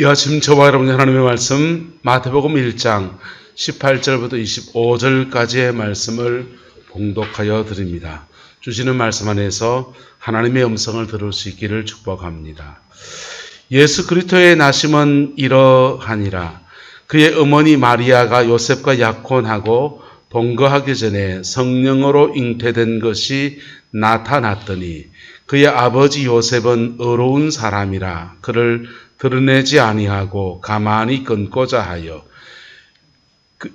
이 아침 저와 여러분의 하나님의 말씀 마태복음 1장 18절부터 25절까지의 말씀을 봉독하여 드립니다. 주시는 말씀 안에서 하나님의 음성을 들을 수 있기를 축복합니다. 예수 그리스도의 나심은 이러하니라. 그의 어머니 마리아가 요셉과 약혼하고 동거하기 전에 성령으로 잉태된 것이 나타났더니 그의 아버지 요셉은 의로운 사람이라 그를 드러내지 아니하고 가만히 끊고자 하여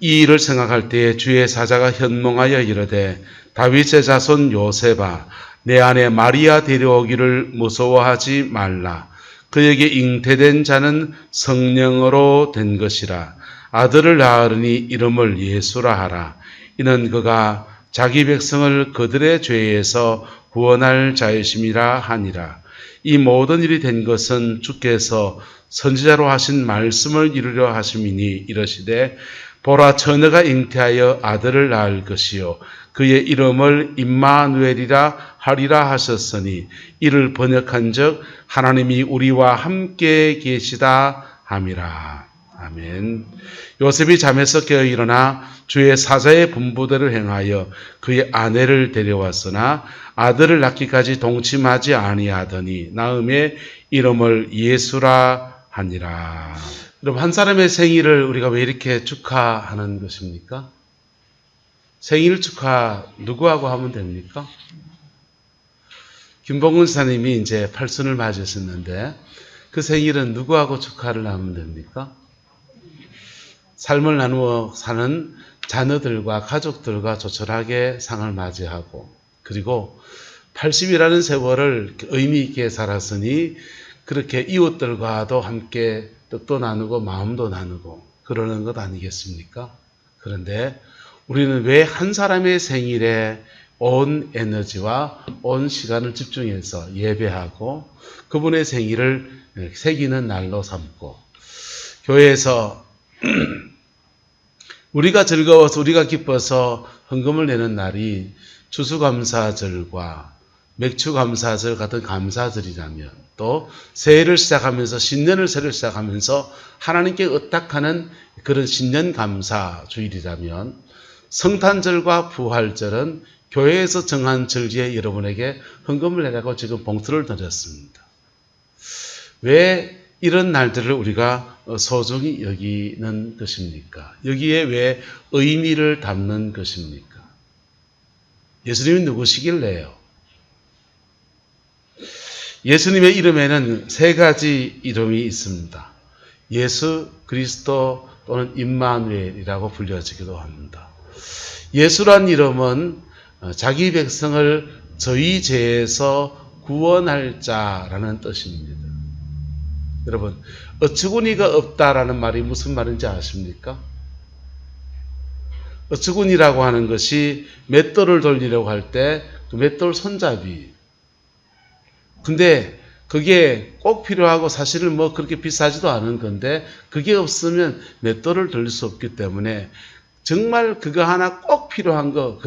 이 일을 생각할 때에 주의 사자가 현몽하여 이르되 다윗의 자손 요셉아 내 아내 마리아 데려오기를 무서워하지 말라. 그에게 잉태된 자는 성령으로 된 것이라. 아들을 낳으리니 이름을 예수라 하라. 이는 그가 자기 백성을 그들의 죄에서 구원할 자이심이라 하니라. 이 모든 일이 된 것은 주께서 선지자로 하신 말씀을 이루려 하심이니 이르시되 보라 처녀가 잉태하여 아들을 낳을 것이요 그의 이름을 임마누엘이라 하리라 하셨으니 이를 번역한즉 하나님이 우리와 함께 계시다 함이라. 아멘. 요셉이 잠에서 깨어 일어나 주의 사자의 분부대로 행하여 그의 아내를 데려왔으나 아들을 낳기까지 동침하지 아니하더니 나음의 이름을 예수라 하니라. 여러분, 한 사람의 생일을 우리가 왜 이렇게 축하하는 것입니까? 생일 축하 누구하고 하면 됩니까? 김봉근 사님이 이제 팔순을 맞으셨는데 그 생일은 누구하고 축하를 하면 됩니까? 삶을 나누어 사는 자녀들과 가족들과 조촐하게 상을 맞이하고 그리고 80이라는 세월을 의미 있게 살았으니 그렇게 이웃들과도 함께 뜻도 나누고 마음도 나누고 그러는 것 아니겠습니까? 그런데 우리는 왜 한 사람의 생일에 온 에너지와 온 시간을 집중해서 예배하고 그분의 생일을 새기는 날로 삼고 교회에서 우리가 즐거워서 우리가 기뻐서 헌금을 내는 날이 추수감사절과 맥추감사절 같은 감사절이라면 또 새해를 시작하면서 신년을 새로 시작하면서 하나님께 의탁하는 그런 신년 감사 주일이라면 성탄절과 부활절은 교회에서 정한 절기에 여러분에게 헌금을 내라고 지금 봉투를 드렸습니다. 왜 이런 날들을 우리가 소중히 여기는 것입니까? 여기에 왜 의미를 담는 것입니까? 예수님이 누구시길래요? 예수님의 이름에는 세 가지 이름이 있습니다. 예수 그리스도 또는 임마누엘이라고 불려지기도 합니다. 예수란 이름은 자기 백성을 저희 죄에서 구원할 자라는 뜻입니다. 여러분, 어처구니가 없다라는 말이 무슨 말인지 아십니까? 어처구니라고 하는 것이 맷돌을 돌리려고 할 때 그 맷돌 손잡이. 근데 그게 꼭 필요하고 사실은 뭐 그렇게 비싸지도 않은 건데 그게 없으면 맷돌을 돌릴 수 없기 때문에 정말 그거 하나 꼭 필요한 거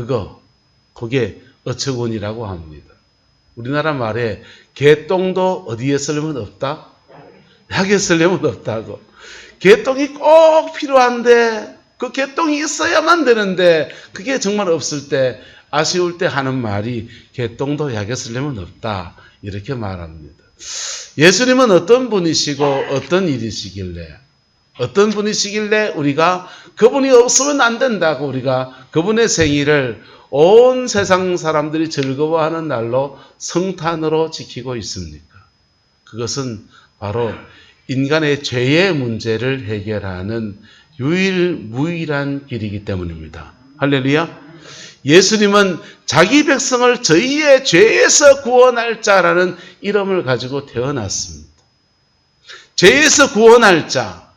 그게 어처구니라고 합니다. 우리나라 말에 개똥도 어디에 쓰려면 없다? 약에 쓰려면 없다고. 개똥이 꼭 필요한데 그 개똥이 있어야만 되는데 그게 정말 없을 때 아쉬울 때 하는 말이 개똥도 약에 쓰려면 없다 이렇게 말합니다. 예수님은 어떤 분이시고 어떤 분이시길래 우리가 그분이 없으면 안 된다고 우리가 그분의 생일을 온 세상 사람들이 즐거워하는 날로 성탄으로 지키고 있습니까? 그것은 바로 인간의 죄의 문제를 해결하는 유일무이한 길이기 때문입니다. 할렐루야. 예수님은 자기 백성을 저희의 죄에서 구원할 자라는 이름을 가지고 태어났습니다. 죄에서 구원할 자,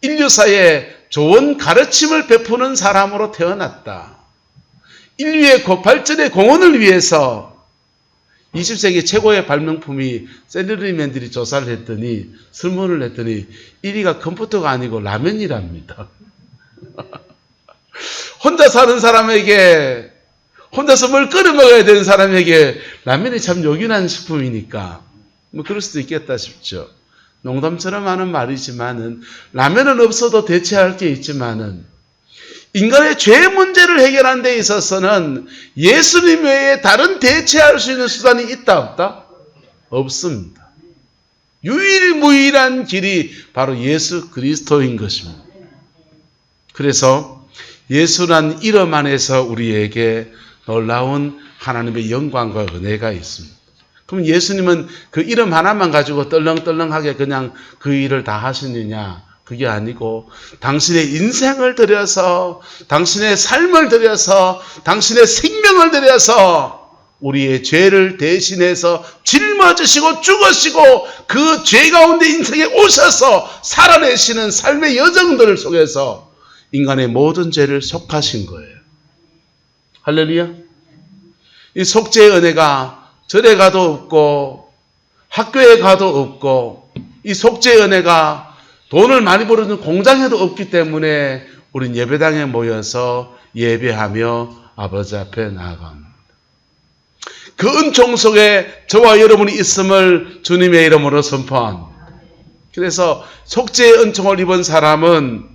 인류사에 좋은 가르침을 베푸는 사람으로 태어났다. 인류의 발전의 공헌을 위해서 20세기 최고의 발명품이 셀러리맨들이 조사를 했더니 설문을 했더니 1위가 컴퓨터가 아니고 라면이랍니다. 혼자 사는 사람에게 혼자서 뭘 끓여 먹어야 되는 사람에게 라면이 참 요긴한 식품이니까 뭐 그럴 수도 있겠다 싶죠. 농담처럼 하는 말이지만은 라면은 없어도 대체할 게 있지만은 인간의 죄 문제를 해결하는 데 있어서는 예수님 외에 다른 대체할 수 있는 수단이 있다 없다? 없습니다. 유일무이한 길이 바로 예수 그리스도인 것입니다. 그래서 예수란 이름 안에서 우리에게 놀라운 하나님의 영광과 은혜가 있습니다. 그럼 예수님은 그 이름 하나만 가지고 떨렁떨렁하게 그냥 그 일을 다 하시느냐? 그게 아니고 당신의 인생을 들여서, 당신의 삶을 들여서, 당신의 생명을 들여서 우리의 죄를 대신해서 짊어지시고 죽으시고 그 죄 가운데 인생에 오셔서 살아내시는 삶의 여정들 속에서 인간의 모든 죄를 속하신 거예요. 할렐루야. 이 속죄의 은혜가 절에 가도 없고 학교에 가도 없고 이 속죄의 은혜가 돈을 많이 벌어주는 공장에도 없기 때문에 우린 예배당에 모여서 예배하며 아버지 앞에 나아갑니다. 그 은총 속에 저와 여러분이 있음을 주님의 이름으로 선포합니다. 그래서 속죄의 은총을 입은 사람은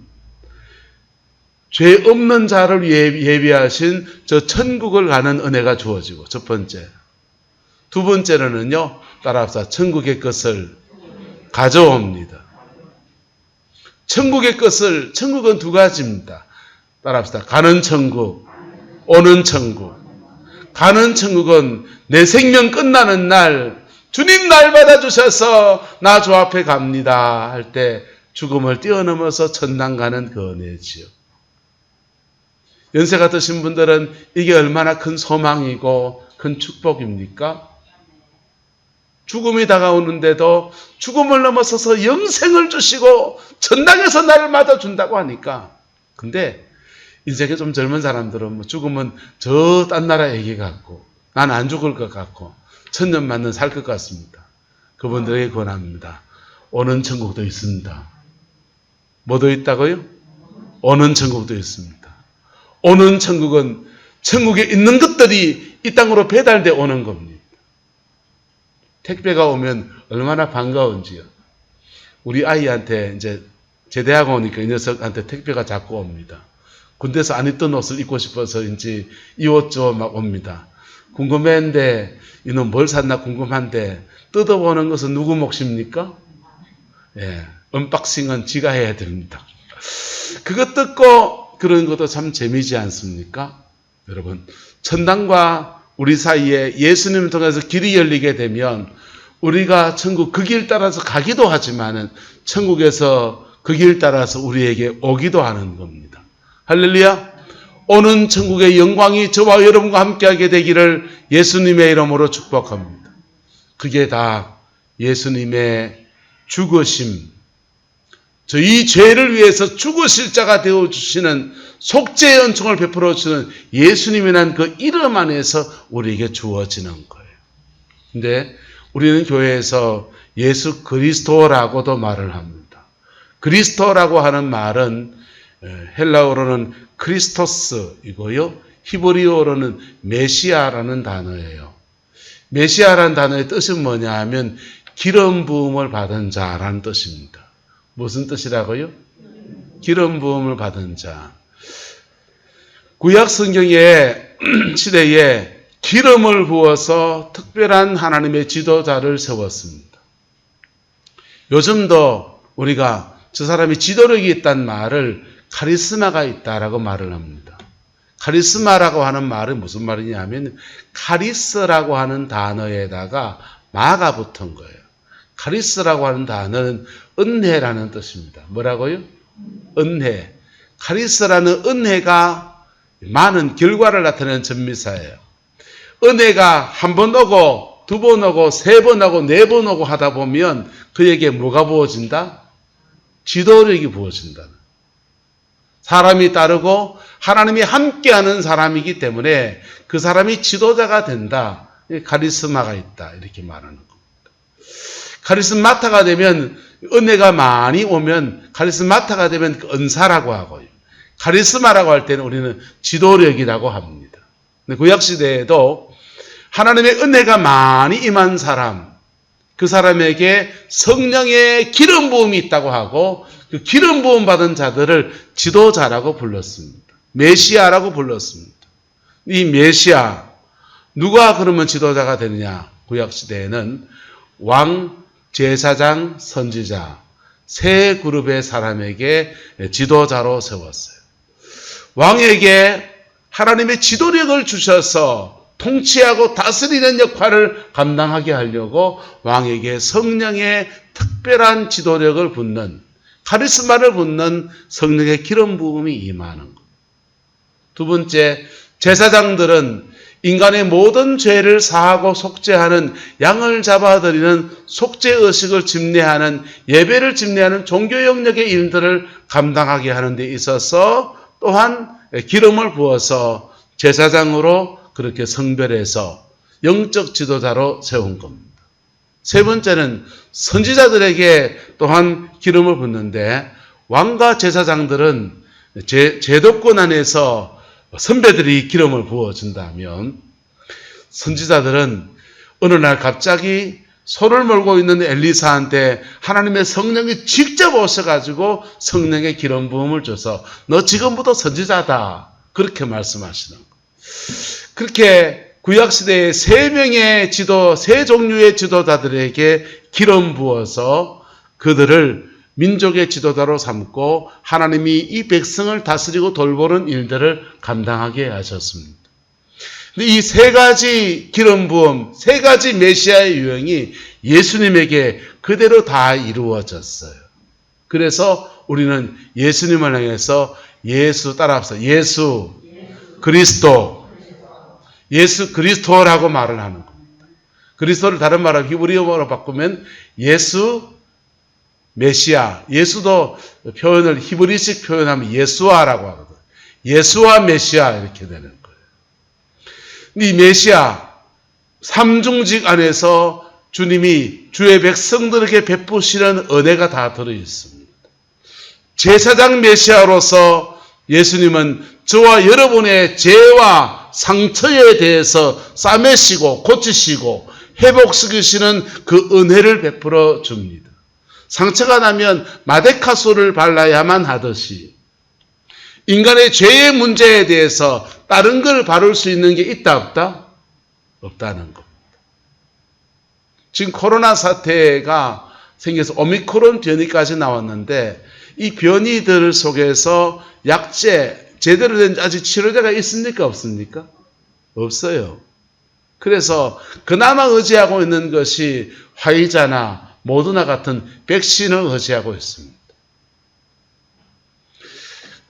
죄 없는 자를 위해 예비하신 저 천국을 가는 은혜가 주어지고, 첫 번째. 두 번째로는요, 따라합시다. 천국의 것을 가져옵니다. 천국의 것을, 천국은 두 가지입니다. 따라합시다. 가는 천국, 오는 천국. 가는 천국은 내 생명 끝나는 날, 주님 날 받아주셔서 나 주 앞에 갑니다 할 때 죽음을 뛰어넘어서 천당 가는 그 은혜지요. 연세가 드신 분들은 이게 얼마나 큰 소망이고 큰 축복입니까? 죽음이 다가오는데도 죽음을 넘어서서 영생을 주시고 천당에서 나를 맞아준다고 하니까. 근데 인생에 좀 젊은 사람들은 뭐 죽으면 저 딴 나라 얘기 같고 난 안 죽을 것 같고 천년만년 살 것 같습니다. 그분들에게 권합니다. 오는 천국도 있습니다. 뭐도 있다고요? 오는 천국도 있습니다. 오는 천국은 천국에 있는 것들이 이 땅으로 배달돼 오는 겁니다. 택배가 오면 얼마나 반가운지요. 우리 아이한테 이제 제대하고 오니까 이 녀석한테 택배가 자꾸 옵니다. 군대에서 안 입던 옷을 입고 싶어서인지 이 옷 줘 막 옵니다. 궁금했는데 이놈 뭘 샀나 궁금한데 뜯어보는 것은 누구 몫입니까? 예, 언박싱은 지가 해야 됩니다. 그거 뜯고 그런 것도 참 재미지 않습니까? 여러분, 천당과 우리 사이에 예수님을 통해서 길이 열리게 되면 우리가 천국 그 길 따라서 가기도 하지만은 천국에서 그 길 따라서 우리에게 오기도 하는 겁니다. 할렐루야. 오는 천국의 영광이 저와 여러분과 함께하게 되기를 예수님의 이름으로 축복합니다. 그게 다 예수님의 죽으심, 저희 죄를 위해서 죽으실 자가 되어주시는 속죄의 은총을 베풀어 주시는 예수님이라는 그 이름 안에서 우리에게 주어지는 거예요. 근데 우리는 교회에서 예수 그리스도라고도 말을 합니다. 그리스도라고 하는 말은 헬라어로는 크리스토스이고요. 히브리어로는 메시아라는 단어예요. 메시아라는 단어의 뜻은 뭐냐 하면 기름 부음을 받은 자라는 뜻입니다. 무슨 뜻이라고요? 기름 부음을 받은 자. 구약 성경의 시대에 기름을 부어서 특별한 하나님의 지도자를 세웠습니다. 요즘도 우리가 저 사람이 지도력이 있다는 말을 카리스마가 있다라고 말을 합니다. 카리스마라고 하는 말은 무슨 말이냐 하면 카리스라고 하는 단어에다가 마가 붙은 거예요. 카리스라고 하는 단어는 은혜라는 뜻입니다. 뭐라고요? 은혜. 카리스라는 은혜가 많은 결과를 나타내는 전미사예요. 은혜가 한 번 오고 두 번 오고 세 번 오고 네 번 오고 하다 보면 그에게 뭐가 부어진다? 지도력이 부어진다. 사람이 따르고 하나님이 함께하는 사람이기 때문에 그 사람이 지도자가 된다. 카리스마가 있다. 이렇게 말하는 겁니다. 카리스마타가 되면 은혜가 많이 오면 카리스마타가 되면 은사라고 하고요. 카리스마라고 할 때는 우리는 지도력이라고 합니다. 근데 구약시대에도 하나님의 은혜가 많이 임한 사람, 그 사람에게 성령의 기름 부음이 있다고 하고 그 기름 부음 받은 자들을 지도자라고 불렀습니다. 메시아라고 불렀습니다. 이 메시아, 누가 그러면 지도자가 되느냐? 구약시대에는 왕, 제사장, 선지자 세 그룹의 사람에게 지도자로 세웠어요. 왕에게 하나님의 지도력을 주셔서 통치하고 다스리는 역할을 감당하게 하려고 왕에게 성령의 특별한 지도력을 붓는, 카리스마를 붓는 성령의 기름 부음이 임하는 것. 두 번째, 제사장들은 인간의 모든 죄를 사하고 속죄하는, 양을 잡아드리는 속죄의식을 집례하는, 예배를 집례하는 종교 영역의 일들을 감당하게 하는 데 있어서 또한 기름을 부어서 제사장으로 그렇게 성별해서 영적 지도자로 세운 겁니다. 세 번째는 선지자들에게 또한 기름을 붓는데, 왕과 제사장들은 제도권 안에서 선배들이 기름을 부어준다면, 선지자들은 어느 날 갑자기 소를 몰고 있는 엘리사한테 하나님의 성령이 직접 오셔가지고 성령의 기름 부음을 줘서 너 지금부터 선지자다, 그렇게 말씀하시는 거예요. 그렇게 구약시대에 세 종류의 지도자들에게 기름 부어서 그들을 민족의 지도자로 삼고 하나님이 이 백성을 다스리고 돌보는 일들을 감당하게 하셨습니다. 이 세 가지 기름 부음, 세 가지 메시아의 유형이 예수님에게 그대로 다 이루어졌어요. 그래서 우리는 예수님을 향해서 예수 따라합시다. 예수 그리스도, 예수 그리스도라고 말을 하는 겁니다. 그리스도를 다른 말로 히브리어로 바꾸면 예수 메시아, 예수도 표현을 히브리식 표현하면 예수아라고 하거든요. 예수아 메시아 이렇게 되는 거예요. 이 메시아, 삼중직 안에서 주님이 주의 백성들에게 베푸시는 은혜가 다 들어있습니다. 제사장 메시아로서 예수님은 저와 여러분의 죄와 상처에 대해서 싸매시고 고치시고 회복시키시는 그 은혜를 베풀어 줍니다. 상처가 나면 마데카소를 발라야만 하듯이 인간의 죄의 문제에 대해서 다른 걸 바를 수 있는 게 있다 없다? 없다는 겁니다. 지금 코로나 사태가 생겨서 오미크론 변이까지 나왔는데 이 변이들 속에서 약제, 제대로 된 아직 치료제가 있습니까? 없습니까? 없어요. 그래서 그나마 의지하고 있는 것이 화이자나 모더나 같은 백신을 의지하고 있습니다.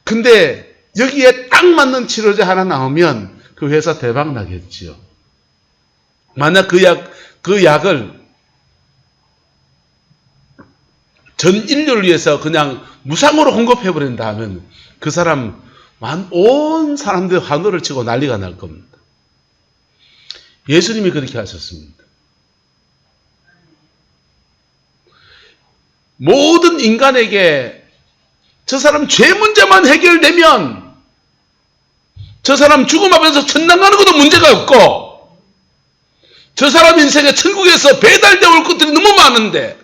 근데 여기에 딱 맞는 치료제 하나 나오면 그 회사 대박 나겠지요. 만약 그 약을 전 인류를 위해서 그냥 무상으로 공급해버린다 하면 그 사람, 온 사람들 하늘을 치고 난리가 날 겁니다. 예수님이 그렇게 하셨습니다. 모든 인간에게 저 사람 죄 문제만 해결되면 저 사람 죽음 앞에서 천당 가는 것도 문제가 없고 저 사람 인생에 천국에서 배달되어 올 것들이 너무 많은데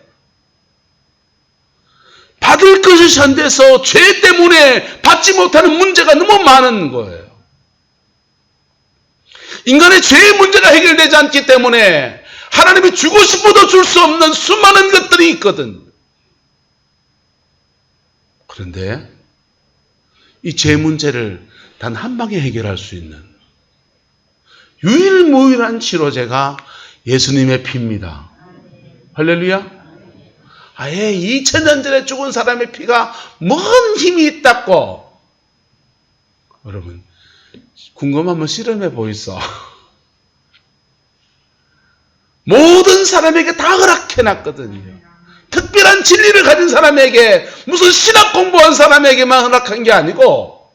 받을 것이 안 돼서 죄 때문에 받지 못하는 문제가 너무 많은 거예요. 인간의 죄의 문제가 해결되지 않기 때문에 하나님이 주고 싶어도 줄 수 없는 수많은 것들이 있거든. 그런데 이 죄 문제를 단 한 방에 해결할 수 있는 유일무이한 치료제가 예수님의 피입니다. 할렐루야. 아예 2000년 전에 죽은 사람의 피가 뭔 힘이 있다고. 여러분 궁금하면 실험해 보이소. 모든 사람에게 다 허락해놨거든요. 특별한 진리를 가진 사람에게, 무슨 신학 공부한 사람에게만 허락한 게 아니고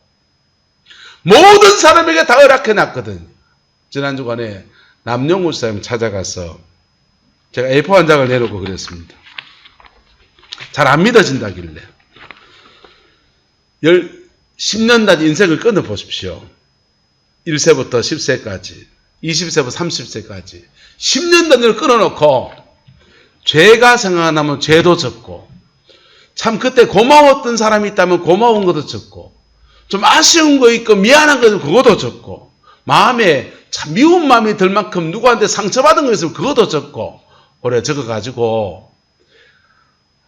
모든 사람에게 다 허락해놨거든요. 지난주간에 남영우 사님 찾아가서 제가 A4 한 장을 내놓고 그랬습니다. 잘 안 믿어진다길래 10년단 인생을 끊어보십시오. 1세부터 10세까지, 20세부터 30세까지 10년 단위를 끊어놓고 죄가 생각나면 죄도 적고, 참 그때 고마웠던 사람이 있다면 고마운 것도 적고, 좀 아쉬운 거 있고 미안한 거 그것도 적고, 마음에 참 미운 마음이 들 만큼 누구한테 상처받은 거 있으면 그것도 적고, 오래 적어가지고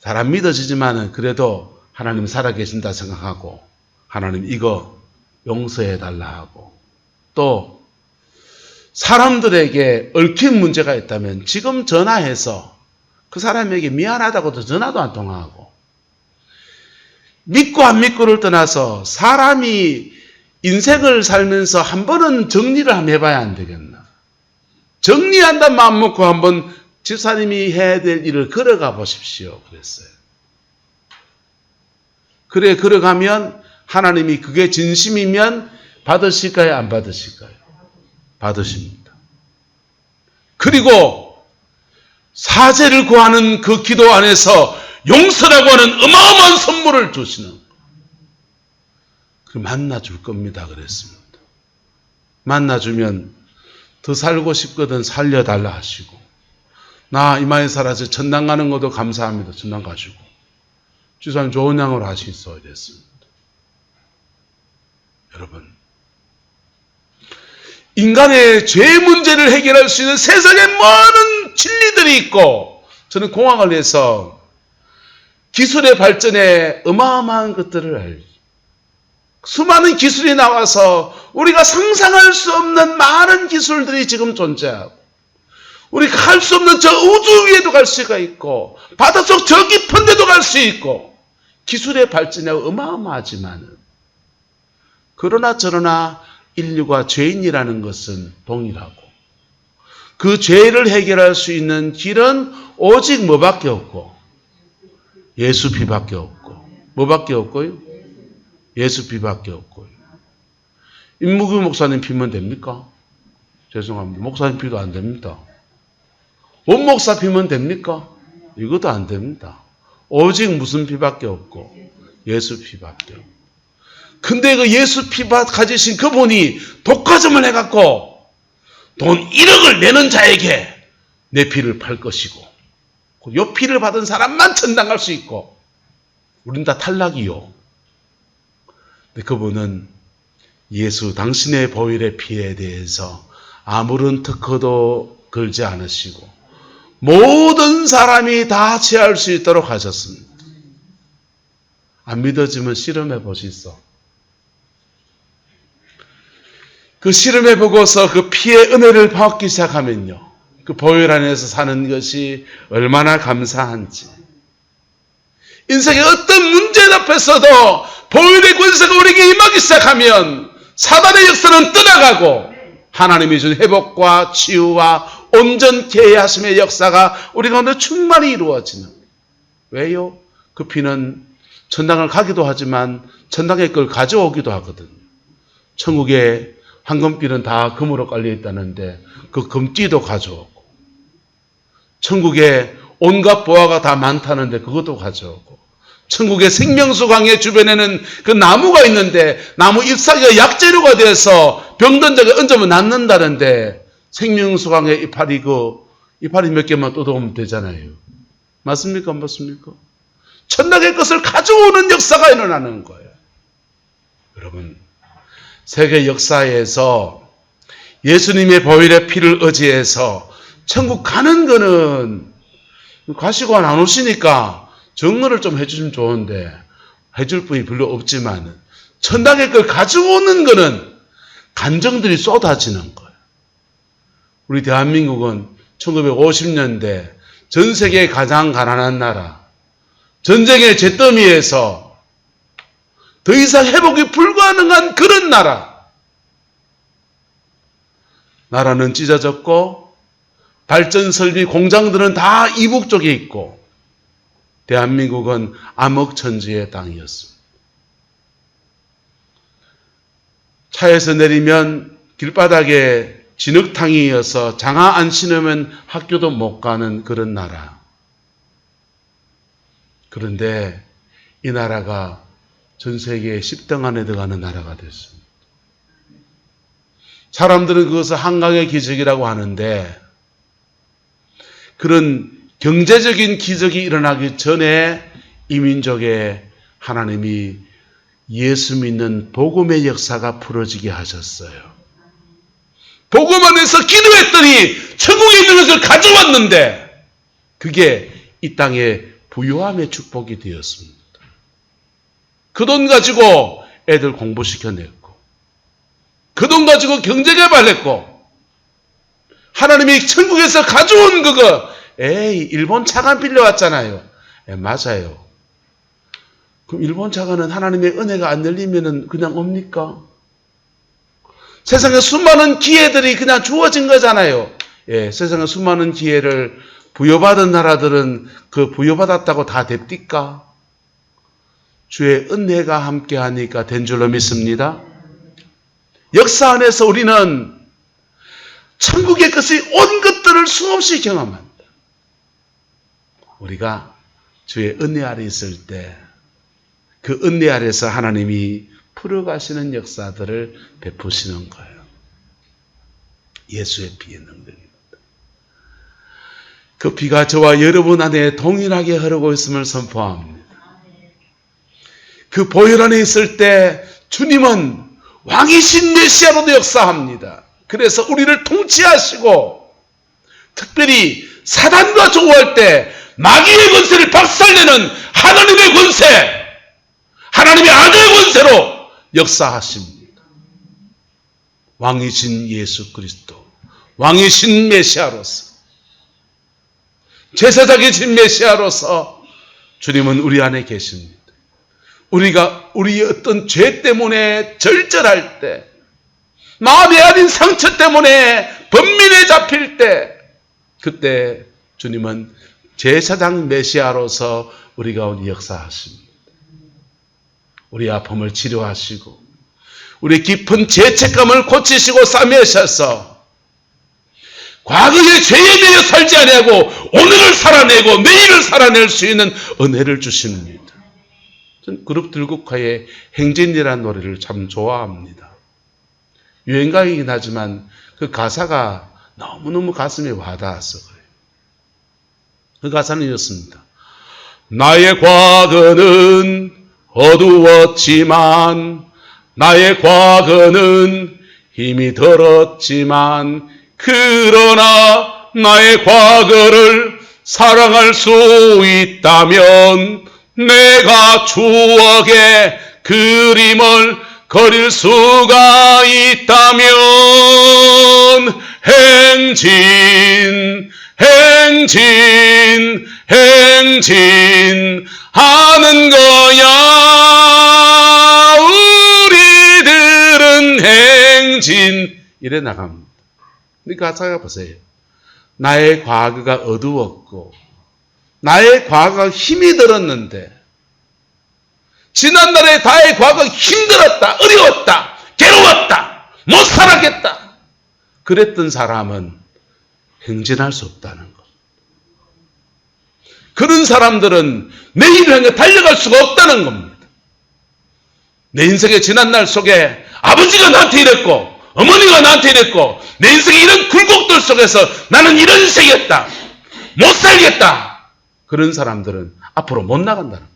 사람 믿어지지만은 그래도 하나님 살아계신다 생각하고, 하나님 이거 용서해달라 하고, 또 사람들에게 얽힌 문제가 있다면 지금 전화해서 그 사람에게 미안하다고도 전화도 안 통화하고, 믿고 안 믿고를 떠나서 사람이 인생을 살면서 한 번은 정리를 한번 해봐야 안 되겠나. 정리한다는 마음 먹고 한번 집사님이 해야 될 일을 걸어가 보십시오. 그랬어요. 그래, 걸어가면 하나님이 그게 진심이면 받으실까요? 안 받으실까요? 받으십니다. 그리고 사죄를 구하는 그 기도 안에서 용서라고 하는 어마어마한 선물을 주시는, 그 만나줄 겁니다. 그랬습니다. 만나주면 더 살고 싶거든 살려달라 하시고, 나 이마에 살아서 천당 가는 것도 감사합니다. 천당 가시고, 주사님 좋은 양으로 하시소 이랬습니다. 여러분, 인간의 죄 문제를 해결할 수 있는 세상에 많은 진리들이 있고, 저는 공학을 해서 기술의 발전에 어마어마한 것들을 알죠. 수많은 기술이 나와서 우리가 상상할 수 없는 많은 기술들이 지금 존재하고, 우리가 갈 수 없는 저 우주 위에도 갈 수가 있고, 바닷속 저 깊은 데도 갈 수 있고, 기술의 발전이 어마어마하지만, 그러나 저러나 인류가 죄인이라는 것은 동일하고, 그 죄를 해결할 수 있는 길은 오직 뭐밖에 없고, 예수 피밖에 없고. 뭐밖에 없고요? 예수 피밖에 없고요. 임무규 목사님 피면 됩니까? 죄송합니다. 목사님 피도 안 됩니다. 원 목사 피면 됩니까? 이것도 안 됩니다. 오직 무슨 피밖에 없고, 예수 피밖에 없고. 근데 그 예수 피 가지신 그분이 독과점을 해갖고 돈 1억을 내는 자에게 내 피를 팔 것이고, 요 피를 받은 사람만 천당 갈 수 있고, 우린 다 탈락이요. 근데 그분은 예수 당신의 보혈의 피에 대해서 아무런 특허도 걸지 않으시고 모든 사람이 다 취할 수 있도록 하셨습니다. 안 믿어지면 실험해 보시소. 그 실험해 보고서 그 피의 은혜를 받기 시작하면요, 그 보혈 안에서 사는 것이 얼마나 감사한지. 인생의 어떤 문제 앞에서도 보혈의 권세가 우리에게 임하기 시작하면 사단의 역사는 떠나가고, 하나님이 준 회복과 치유와 온전케 하심의 역사가 우리 가운데 충만히 이루어지는. 왜요? 그 피는 천당을 가기도 하지만 천당의 걸 가져오기도 하거든요. 천국의 황금길은 다 금으로 깔려 있다는데 그 금띠도 가져오고, 천국에 온갖 보화가 다 많다는데 그것도 가져오고, 천국의 생명수 강의 주변에는 그 나무가 있는데 나무 잎사귀가 약재료가 돼서 병든 자가 얹으면 낫는다는데, 생명수 강의 이파리 몇 개만 뜯어오면 되잖아요. 맞습니까? 안 맞습니까? 천당의 것을 가져오는 역사가 일어나는 거예요. 여러분, 세계 역사에서 예수님의 보혈의 피를 의지해서 천국 가는 거는 가시고 안 오시니까 정리를 좀 해주시면 좋은데, 해줄 분이 별로 없지만 천당의 걸 가져오는 거는 간정들이 쏟아지는 거예요. 우리 대한민국은 1950년대 전 세계 가장 가난한 나라, 전쟁의 잿더미에서 더 이상 회복이 불가능한 그런 나라는 찢어졌고, 발전 설비 공장들은 다 이북 쪽에 있고, 대한민국은 암흑천지의 땅이었습니다. 차에서 내리면 길바닥에 진흙탕이어서 장화 안 신으면 학교도 못 가는 그런 나라. 그런데 이 나라가 전 세계 10등 안에 들어가는 나라가 됐습니다. 사람들은 그것을 한강의 기적이라고 하는데, 그런 경제적인 기적이 일어나기 전에 이 민족에 하나님이 예수 믿는 복음의 역사가 풀어지게 하셨어요. 복음 안에서 기도했더니 천국에 있는 것을 가져왔는데 그게 이 땅의 부유함의 축복이 되었습니다. 그 돈 가지고 애들 공부시켜냈고 그 돈 가지고 경제개발했고 하나님이 천국에서 가져온 그거 일본 차관 빌려왔잖아요. 맞아요. 그럼 일본 차관은 하나님의 은혜가 안 열리면 그냥 옵니까? 세상에 수많은 기회들이 그냥 주어진 거잖아요. 세상에 수많은 기회를 부여받은 나라들은 그 부여받았다고 다 됩니까? 주의 은혜가 함께하니까 된 줄로 믿습니다. 역사 안에서 우리는 천국의 것의 온 것들을 수없이 경험한다. 우리가 주의 은혜 아래 있을 때 그 은혜 아래서 하나님이 풀어가시는 역사들을 베푸시는 거예요. 예수의 피의 능력입니다. 그 피가 저와 여러분 안에 동일하게 흐르고 있음을 선포합니다. 그 보혈 안에 있을 때 주님은 왕이신 메시아로도 역사합니다. 그래서 우리를 통치하시고 특별히 사단과 조우할 때 마귀의 권세를 박살내는 하나님의 권세, 하나님의 아들의 권세로 역사하십니다. 왕이신 예수 그리스도, 왕이신 메시아로서, 제사장이신 메시아로서 주님은 우리 안에 계십니다. 우리가 우리의 어떤 죄 때문에 절절할 때, 마음에 아린 상처 때문에 번민에 잡힐 때, 그때 주님은 제사장 메시아로서 우리 가운데 역사하십니다. 우리 아픔을 치료하시고 우리 깊은 죄책감을 고치시고 싸매셔서 과거의 죄에 매여 살지 아니하고 오늘을 살아내고 내일을 살아낼 수 있는 은혜를 주십니다. 전 그룹 들국화의 행진이라는 노래를 참 좋아합니다. 유행가이긴 하지만 그 가사가 너무너무 가슴에 와닿아서 그래요. 그 가사는 이렇습니다. 나의 과거는 어두웠지만 나의 과거는 힘이 들었지만 그러나 나의 과거를 사랑할 수 있다면 내가 추억의 그림을 그릴 수가 있다면 행진 하는 거야. 우리들은 행진 이래 나갑니다. 이 가사가 보세요. 나의 과거가 어두웠고 나의 과거가 힘이 들었는데 지난날에 나의 과거가 힘들었다, 어려웠다, 괴로웠다, 못 살았겠다 그랬던 사람은 행진할 수 없다는 것. 그런 사람들은 내일을 향해 달려갈 수가 없다는 겁니다. 내 인생의 지난날 속에 아버지가 나한테 이랬고 어머니가 나한테 이랬고 내 인생의 이런 굴곡들 속에서 나는 이런 인생이었다, 못 살겠다. 그런 사람들은 앞으로 못 나간다는 겁니다.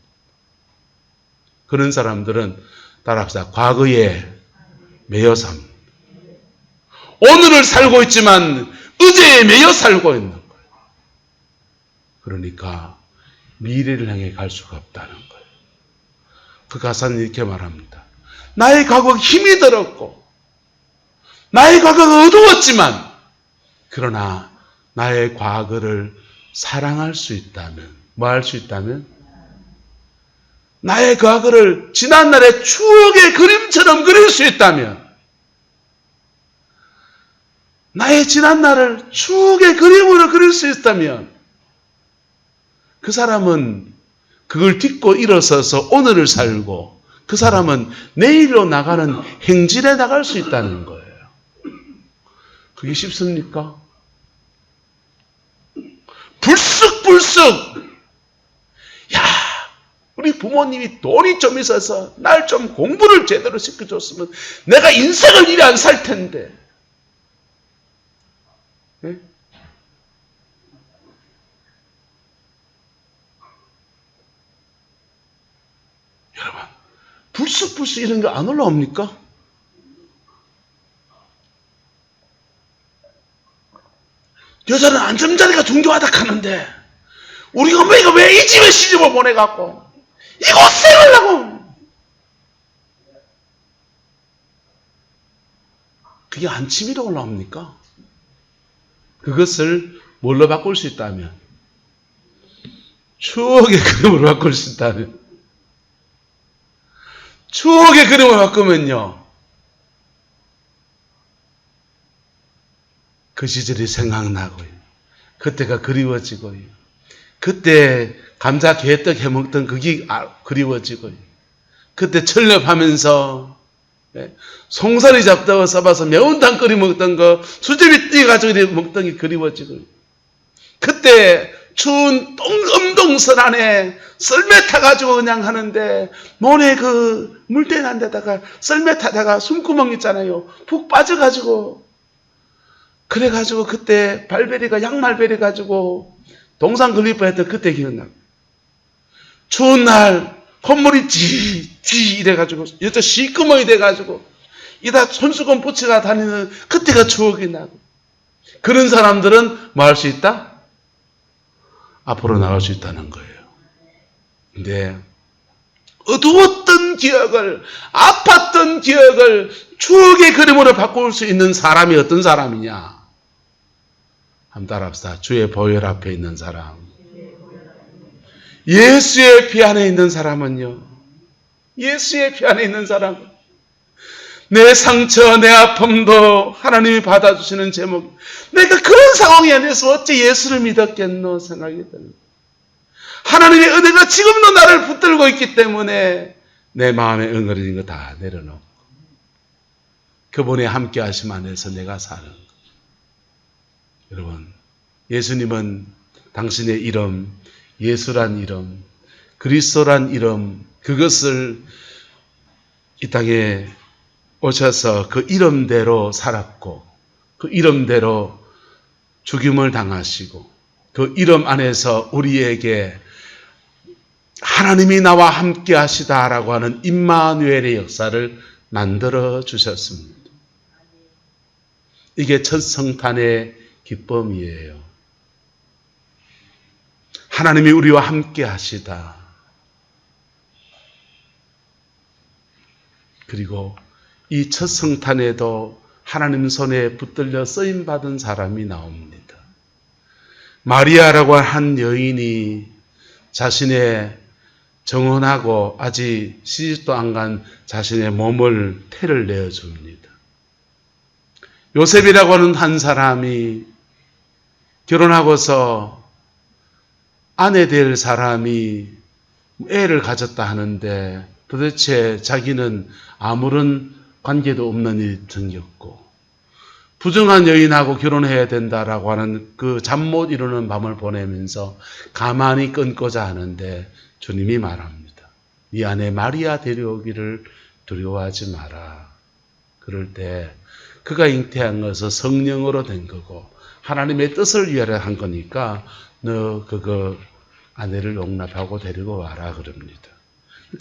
그런 사람들은 따라합시다. 과거에 매여 삽니다. 오늘을 살고 있지만 어제에 매여 살고 있는 거예요. 그러니까 미래를 향해 갈 수가 없다는 거예요. 그 가사는 이렇게 말합니다. 나의 과거가 힘이 들었고 나의 과거가 어두웠지만 그러나 나의 과거를 사랑할 수 있다면 뭐 할 수 있다면 나의 과거를 지난날의 추억의 그림처럼 그릴 수 있다면 나의 지난날을 추억의 그림으로 그릴 수 있다면 그 사람은 그걸 딛고 일어서서 오늘을 살고 그 사람은 내일로 나가는 행진에 나갈 수 있다는 거예요. 그게 쉽습니까? 불쑥불쑥 야 우리 부모님이 돈이 좀 있어서 날 좀 공부를 제대로 시켜줬으면 내가 인생을 이래 안 살 텐데. 네? 여러분, 불쑥 이런 거 안 올라옵니까? 여자는 안전자리가 중요하다 하는데 우리 어머니가 왜 이 집에 시집을 보내갖고 이곳 생활라고 그게 안치미로 올라옵니까? 그것을 뭘로 바꿀 수 있다면, 추억의 그림으로 바꿀 수 있다면, 추억의 그림을 바꾸면요, 그 시절이 생각나고요, 그때가 그리워지고요, 그때 감자 개떡 해먹던 그게 그리워지고요, 그때 철렵하면서 송사리 잡다가 써봐서 매운탕 끓여 먹던 거 수제비 띄가지고 먹던 게 그리워지고, 그때 추운 음동선 안에 썰매 타가지고 그냥 하는데 논에 그 물대 난 데다가 썰매 타다가 숨구멍 있잖아요, 푹 빠져가지고, 그래가지고 그때 발베리가 양말베리 가지고 동상 걸릴 뻔했던 그때 기억나고, 추운 날 콧물이 지 이래가지고 여자 시꺼먼이 돼가지고 이다 손수건 붙여가 다니는 그때가 추억이 나고, 그런 사람들은 뭐 할 수 있다? 앞으로 나갈 수 있다는 거예요. 근데 어두웠던 기억을, 아팠던 기억을 추억의 그림으로 바꿀 수 있는 사람이 어떤 사람이냐? 한번 따라합시다. 주의 보혈 앞에 있는 사람. 예수의 피 안에 있는 사람은요, 예수의 피 안에 있는 사람, 내 상처, 내 아픔도 하나님이 받아주시는 제목, 내가 그런 상황이 아니어서 어째 예수를 믿었겠노 생각이 듭니다. 하나님의 은혜가 지금도 나를 붙들고 있기 때문에 내 마음에 응어리는 거 다 내려놓고 그분의 함께 하심 안에서 내가 사는 것. 여러분, 예수님은 당신의 이름, 예수란 이름, 그리스도란 이름, 그것을 이 땅에 오셔서 그 이름대로 살았고, 그 이름대로 죽임을 당하시고, 그 이름 안에서 우리에게 하나님이 나와 함께 하시다라고 하는 임마누엘의 역사를 만들어 주셨습니다. 이게 첫 성탄의 기쁨이에요. 하나님이 우리와 함께 하시다. 그리고 이 첫 성탄에도 하나님 손에 붙들려 쓰임받은 사람이 나옵니다. 마리아라고 한 여인이 자신의 정혼하고 아직 시집도 안 간 자신의 몸을 태를 내어줍니다. 요셉이라고 하는 한 사람이 결혼하고서 아내 될 사람이 애를 가졌다 하는데 도대체 자기는 아무런 관계도 없는 일이 생겼고, 부정한 여인하고 결혼해야 된다라고 하는 그 잠 못 이루는 밤을 보내면서 가만히 끊고자 하는데 주님이 말합니다. 네 아내 마리아 데려오기를 두려워하지 마라. 그럴 때 그가 잉태한 것은 성령으로 된 거고 하나님의 뜻을 위하여 한 거니까 너 그거 아내를 용납하고 데리고 와라 그럽니다.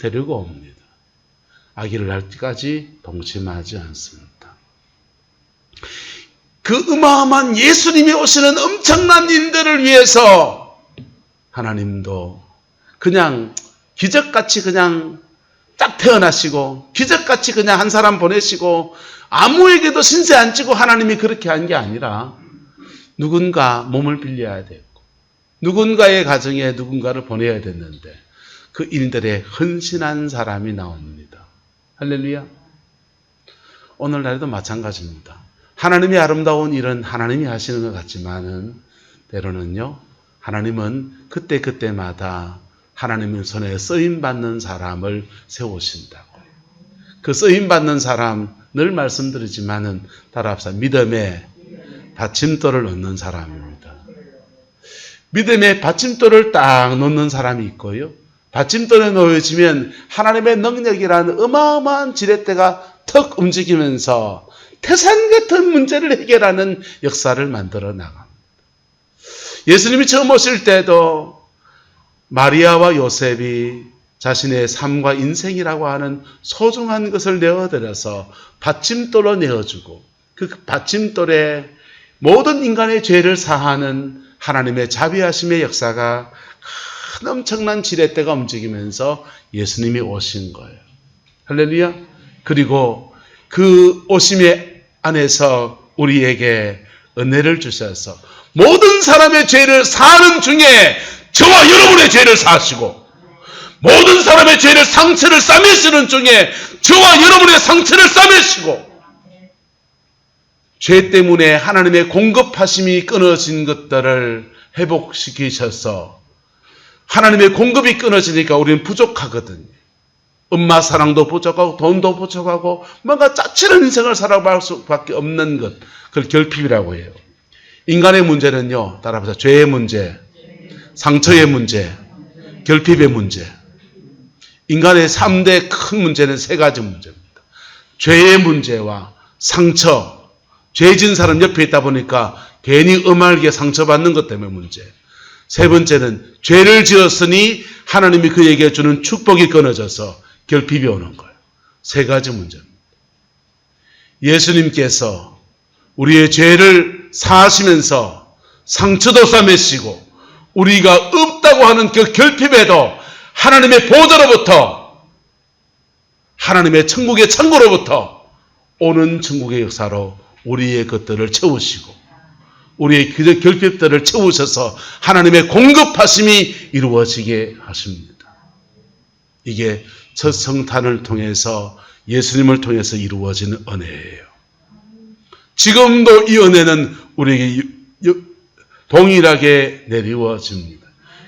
데리고 옵니다. 아기를 낳을 때까지 동침하지 않습니다. 그 어마어마한 예수님이 오시는 엄청난 일들을 위해서 하나님도 그냥 기적같이 그냥 딱 태어나시고 기적같이 그냥 한 사람 보내시고 아무에게도 신세 안 지고 하나님이 그렇게 한 게 아니라 누군가 몸을 빌려야 됐고 누군가의 가정에 누군가를 보내야 됐는데 그 일들에 헌신한 사람이 나옵니다. 할렐루야. 오늘날에도 마찬가지입니다. 하나님의 아름다운 일은 하나님이 하시는 것 같지만은 때로는요, 하나님은 그때마다 하나님의 손에 쓰임받는 사람을 세우신다고. 그 쓰임받는 사람, 늘 말씀드리지만은 따라합시다. 믿음의 받침돌을 놓는 사람입니다. 믿음의 받침돌을 딱 놓는 사람이 있고요. 받침돌에 놓여지면 하나님의 능력이라는 어마어마한 지렛대가 턱 움직이면서 태산 같은 문제를 해결하는 역사를 만들어 나갑니다. 예수님이 처음 오실 때도 마리아와 요셉이 자신의 삶과 인생이라고 하는 소중한 것을 내어드려서 받침돌로 내어주고 그 받침돌에 모든 인간의 죄를 사하는 하나님의 자비하심의 역사가 큰 엄청난 지렛대가 움직이면서 예수님이 오신 거예요. 할렐루야. 그리고 그 오심의 안에서 우리에게 은혜를 주셔서 모든 사람의 죄를 사하는 중에 저와 여러분의 죄를 사하시고 모든 사람의 죄를 상처를 싸매시는 중에 저와 여러분의 상처를 싸매시고 죄 때문에 하나님의 공급하심이 끊어진 것들을 회복시키셔서 하나님의 공급이 끊어지니까 우리는 부족하거든요. 엄마 사랑도 부족하고 돈도 부족하고 뭔가 짜치는 인생을 살아갈 수밖에 없는 것, 그걸 결핍이라고 해요. 인간의 문제는요, 따라합시다. 죄의 문제, 상처의 문제, 결핍의 문제. 인간의 3대 큰 문제는 3가지 문제입니다. 죄의 문제와 상처, 죄진 사람 옆에 있다 보니까 괜히 음알게 상처받는 것 때문에 문제. 3번째는 죄를 지었으니 하나님이 그에게 주는 축복이 끊어져서 결핍이 오는 거예요. 3가지 문제입니다. 예수님께서 우리의 죄를 사하시면서 상처도 싸매시고 우리가 없다고 하는 그 결핍에도 하나님의 보좌로부터 하나님의 천국의 창고로부터 오는 천국의 역사로 우리의 것들을 채우시고 우리의 그 결핍들을 채우셔서 하나님의 공급하심이 이루어지게 하십니다. 이게 첫 성탄을 통해서 예수님을 통해서 이루어지는 은혜예요. 지금도 이 은혜는 우리에게 동일하게 내리워집니다.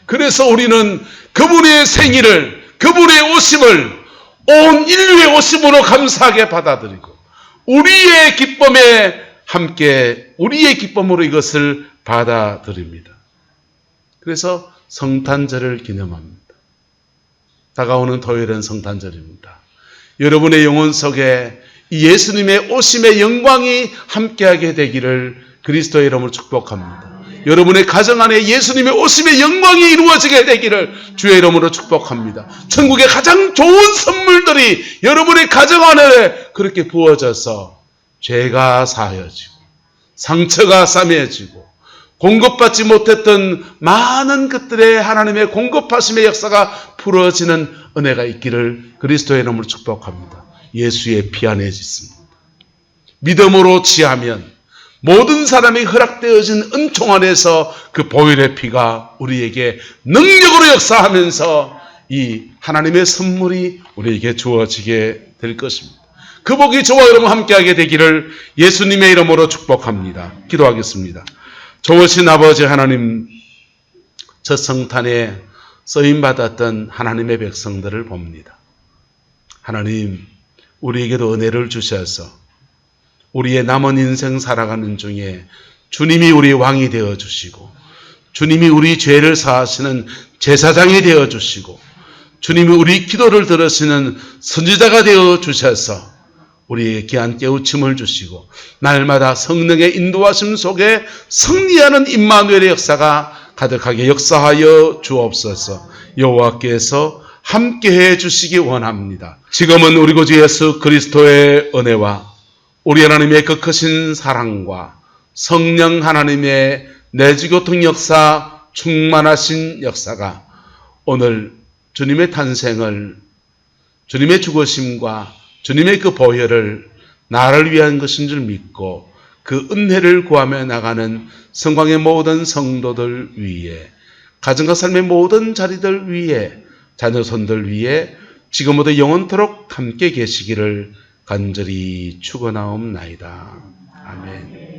그래서 우리는 그분의 생일을, 그분의 오심을 온 인류의 오심으로 감사하게 받아들이고 우리의 기쁨에 함께 우리의 기쁨으로 이것을 받아들입니다. 그래서 성탄절을 기념합니다. 다가오는 토요일은 성탄절입니다. 여러분의 영혼 속에 예수님의 오심의 영광이 함께하게 되기를 그리스도의 이름으로 축복합니다. 여러분의 가정 안에 예수님의 오심의 영광이 이루어지게 되기를 주의 이름으로 축복합니다. 천국의 가장 좋은 선물들이 여러분의 가정 안에 그렇게 부어져서 죄가 사하여지고 상처가 싸매지고 공급받지 못했던 많은 것들의 하나님의 공급하심의 역사가 풀어지는 은혜가 있기를 그리스도의 이름으로 축복합니다. 예수의 피 안에 있습니다. 믿음으로 지하면 모든 사람이 허락되어진 은총 안에서 그 보혈의 피가 우리에게 능력으로 역사하면서 이 하나님의 선물이 우리에게 주어지게 될 것입니다. 그 복이 저와 여러분 함께하게 되기를 예수님의 이름으로 축복합니다. 기도하겠습니다. 좋으신 아버지 하나님, 첫 성탄에 쓰임받았던 하나님의 백성들을 봅니다. 하나님, 우리에게도 은혜를 주셔서 우리의 남은 인생 살아가는 중에 주님이 우리 왕이 되어주시고 주님이 우리 죄를 사하시는 제사장이 되어주시고 주님이 우리 기도를 들으시는 선지자가 되어주셔서 우리에게 귀한 깨우침을 주시고 날마다 성령의 인도하심 속에 승리하는 임마누엘의 역사가 가득하게 역사하여 주옵소서. 여호와께서 함께해 주시기 원합니다. 지금은 우리 구주 예수 그리스도의 은혜와 우리 하나님의 그 크신 사랑과 성령 하나님의 내주교통 역사 충만하신 역사가 오늘 주님의 탄생을 주님의 죽으심과 주님의 그 보혈을 나를 위한 것인 줄 믿고 그 은혜를 구하며 나가는 성광의 모든 성도들 위에 가정과 삶의 모든 자리들 위에 자녀손들 위에 지금부터 영원토록 함께 계시기를 간절히 축원하옵나이다. 아멘.